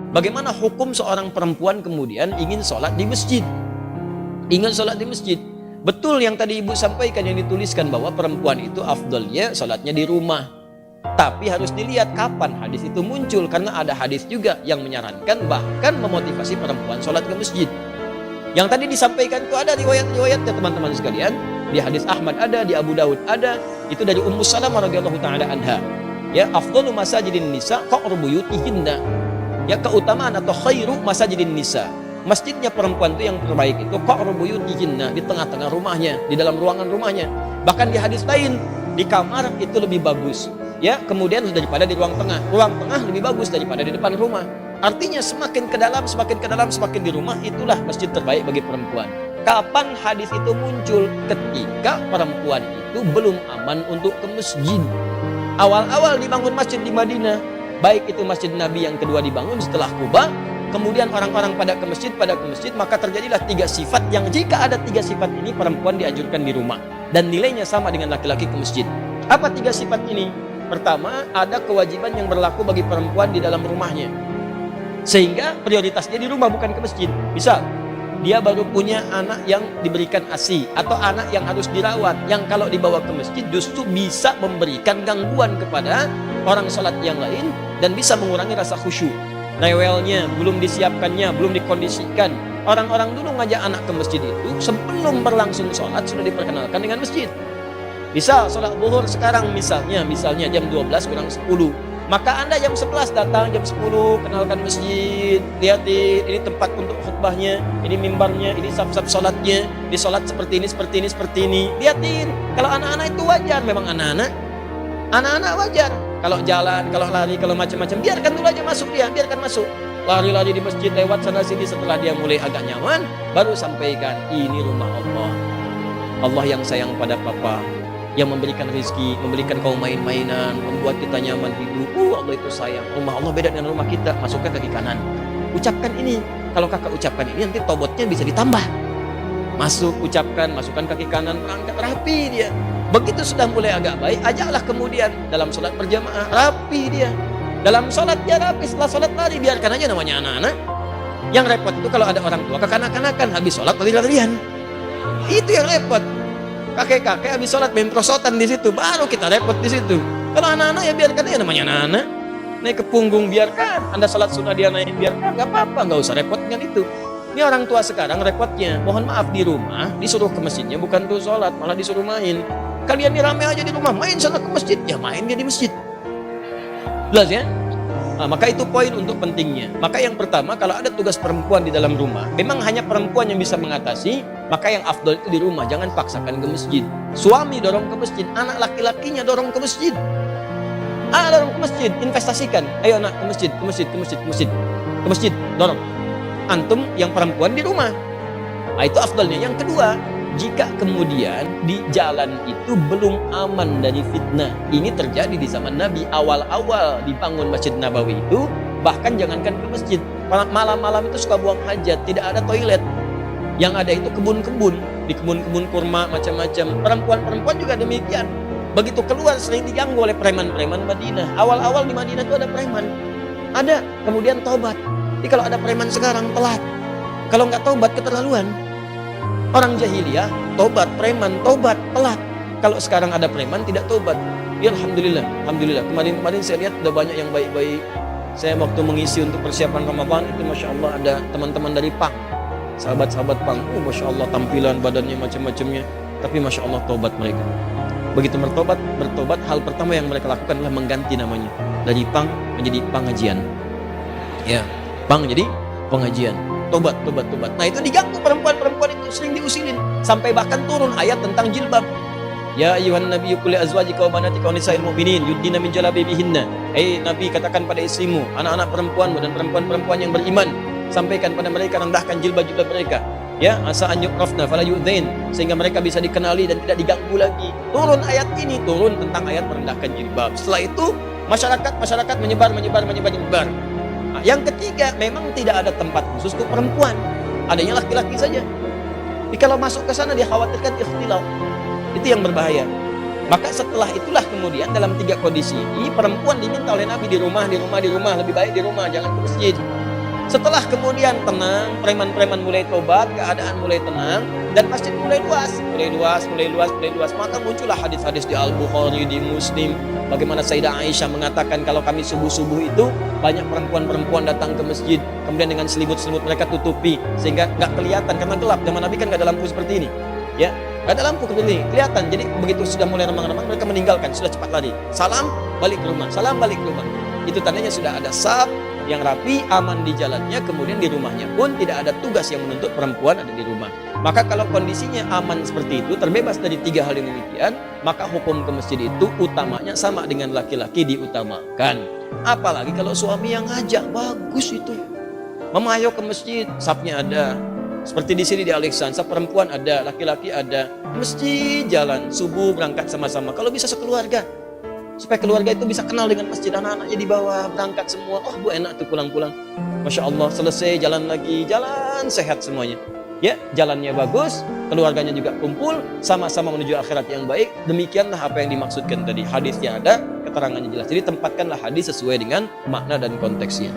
Bagaimana hukum seorang perempuan kemudian ingin sholat di masjid? Ingin sholat di masjid. Betul yang tadi ibu sampaikan, yang dituliskan bahwa perempuan itu afdalnya sholatnya di rumah. Tapi harus dilihat kapan hadis itu muncul, karena ada hadis juga yang menyarankan bahkan memotivasi perempuan sholat ke masjid. Yang tadi disampaikan itu ada riwayat-riwayatnya teman-teman sekalian. Di hadis Ahmad ada, di Abu Daud ada. Itu dari Ummu Salamah radhiyallahu taala anha. Ya, afdalu masajidin nisa qa'ru buyutihinna. Ya, keutamaan atau khairu masajidin nisa. Masjidnya perempuan itu yang terbaik itu qa'ru buyutihinna, di tengah-tengah rumahnya, di dalam ruangan rumahnya. Bahkan di hadis lain, di kamar itu lebih bagus. Ya, kemudian daripada di ruang tengah. Ruang tengah lebih bagus daripada di depan rumah. Artinya semakin ke dalam, semakin di rumah, itulah masjid terbaik bagi perempuan. Kapan hadis itu muncul? Ketika perempuan itu belum aman untuk ke masjid. Awal-awal dibangun masjid di Madinah, baik itu masjid Nabi yang kedua dibangun setelah Quba, kemudian orang-orang pada ke masjid, maka terjadilah 3 sifat yang jika ada 3 sifat ini perempuan dianjurkan di rumah. Dan nilainya sama dengan laki-laki ke masjid. Apa 3 sifat ini? Pertama, ada kewajiban yang berlaku bagi perempuan di dalam rumahnya. Sehingga prioritasnya di rumah, bukan ke masjid. Misal, dia baru punya anak yang diberikan ASI atau anak yang harus dirawat, yang kalau dibawa ke masjid justru bisa memberikan gangguan kepada orang sholat yang lain dan bisa mengurangi rasa khusyuk. Rewelnya, belum disiapkannya, belum dikondisikan. Orang-orang dulu ngajak anak ke masjid itu sebelum berlangsung sholat sudah diperkenalkan dengan masjid. Bisa sholat zuhur sekarang misalnya jam 12 kurang 10. Maka Anda jam 11 datang, jam 10 kenalkan masjid, lihatin ini tempat untuk khutbahnya, ini mimbarnya, ini saf-saf sholatnya, di sholat seperti ini. Lihatin, kalau anak-anak itu wajar, memang anak-anak wajar. Kalau jalan, kalau lari, kalau macam-macam, biarkan dulu aja masuk dia, biarkan masuk. Lari-lari di masjid lewat sana sini, setelah dia mulai agak nyaman, baru sampaikan ini rumah Allah. Allah yang sayang pada papa, yang memberikan rezeki, memberikan kau main-mainan, membuat kita nyaman hidup. Allah itu sayang. Rumah Allah beda dengan rumah kita. Masukkan kaki kanan. Ucapkan ini. Kalau kakak ucapkan ini, nanti tobotnya bisa ditambah. Masuk, ucapkan, masukkan kaki kanan, berangkat rapi dia. Begitu sudah mulai agak baik, ajaklah kemudian dalam sholat berjamaah, rapi dia. Dalam sholat dia rapi, setelah sholat lari, biarkan aja namanya anak-anak. Yang repot itu kalau ada orang tua kekanak-kanakan, habis sholat lari-larian. Itu yang repot. Kakek-kakek habis sholat main prosotan di situ, baru kita repot di situ. Kalau anak-anak ya biarkan aja namanya anak-anak. Naik ke punggung biarkan. Anda sholat sunnah dia naik biarkan, nggak apa-apa, nggak usah repot dengan itu. Ini orang tua sekarang repotnya. Mohon maaf, di rumah disuruh ke masjidnya bukan tuh sholat, malah disuruh main. Kalian ini rame aja di rumah, main sana ke masjid, ya main dia di masjid. Jelas ya? Nah, maka itu poin untuk pentingnya. Maka yang pertama, kalau ada tugas perempuan di dalam rumah, memang hanya perempuan yang bisa mengatasi, maka yang afdol itu di rumah, jangan paksakan ke masjid. Suami dorong ke masjid, anak laki-lakinya dorong ke masjid. Dorong ke masjid, investasikan. Ayo anak ke masjid, dorong. Antum yang perempuan di rumah. Nah, itu afdolnya. Yang kedua, jika kemudian di jalan itu belum aman dari fitnah. Ini terjadi di zaman Nabi, awal-awal dibangun Masjid Nabawi itu, bahkan jangankan ke masjid, malam-malam itu suka buang hajat, tidak ada toilet. Yang ada itu kebun-kebun, di kebun-kebun kurma macam-macam. Perempuan-perempuan juga demikian. Begitu keluar sering diganggu oleh preman-preman Madinah. Awal-awal di Madinah itu ada preman. Ada, kemudian tobat. Jadi kalau ada preman sekarang telat. Kalau nggak tobat keterlaluan. Orang jahiliyah tobat, preman tobat, telat. Kalau sekarang ada preman tidak tobat. Ya alhamdulillah. Kemarin saya lihat ada banyak yang baik-baik. Saya waktu mengisi untuk persiapan Ramadan itu Masya Allah ada teman-teman dari PANG. Sahabat-sahabat PANG. Masya Allah tampilan badannya macam-macamnya. Tapi Masya Allah tobat mereka. Begitu bertobat, hal pertama yang mereka lakukan adalah mengganti namanya. Dari PANG menjadi pengajian. Ya, PANG jadi pengajian. Tobat. Nah itu diganggu perempuan-perempuan itu, sering diusilin. Sampai bahkan turun ayat tentang jilbab. Ya ayuhan nabiyyu qul li azwajika wa banatika wa nisa'il mu'minin yudnina min jalabibihinna. Nabi, katakan pada istrimu, anak-anak perempuanmu dan perempuan-perempuan yang beriman, sampaikan pada mereka, rendahkan jilbab-jilbab mereka. Ya, asa an yu'rafna fala yu'dzain, sehingga mereka bisa dikenali dan tidak diganggu lagi. Turun ayat ini, turun tentang ayat merendahkan jilbab. Setelah itu masyarakat menyebar. Nah, yang ketiga, memang tidak ada tempat khusus untuk perempuan, adanya laki-laki saja. Jadi kalau masuk ke sana dia khawatirkan ikhtilaf. Itu yang berbahaya. Maka setelah itulah kemudian dalam 3 kondisi ini perempuan diminta oleh Nabi di rumah, lebih baik di rumah, jangan ke masjid. Setelah kemudian tenang, preman-preman mulai tobat, keadaan mulai tenang, dan masjid mulai luas. Maka muncullah hadis-hadis di Al-Bukhari, di Muslim, bagaimana Sayyidah Aisyah mengatakan kalau kami subuh-subuh itu banyak perempuan-perempuan datang ke masjid, kemudian dengan selimut-selimut mereka tutupi sehingga nggak kelihatan karena gelap. Zaman Nabi kan nggak ada lampu seperti ini, ya. Gak ada lampu seperti ini, kelihatan. Jadi begitu sudah mulai remang-remang mereka meninggalkan, sudah cepat lari. Salam, balik ke rumah. Salam, balik ke rumah. Itu tandanya sudah ada saf yang rapi, aman di jalannya, kemudian di rumahnya pun tidak ada tugas yang menuntut perempuan ada di rumah. Maka kalau kondisinya aman seperti itu, terbebas dari 3 hal yang demikian, maka hukum ke masjid itu utamanya sama dengan laki-laki diutamakan. Apalagi kalau suami yang ngajak, bagus itu. Mama ayo ke masjid, safnya ada. Seperti di sini di Alexandra, perempuan ada, laki-laki ada. Masjid jalan, subuh berangkat sama-sama. Kalau bisa sekeluarga. Supaya keluarga itu bisa kenal dengan masjid, anak-anaknya di bawah berangkat semua. Oh bu enak tuh pulang-pulang, Masya Allah, selesai jalan lagi, jalan sehat semuanya, ya jalannya bagus, keluarganya juga kumpul, sama-sama menuju akhirat yang baik. Demikianlah apa yang dimaksudkan tadi, hadisnya ada, keterangannya jelas. Jadi tempatkanlah hadis sesuai dengan makna dan konteksnya.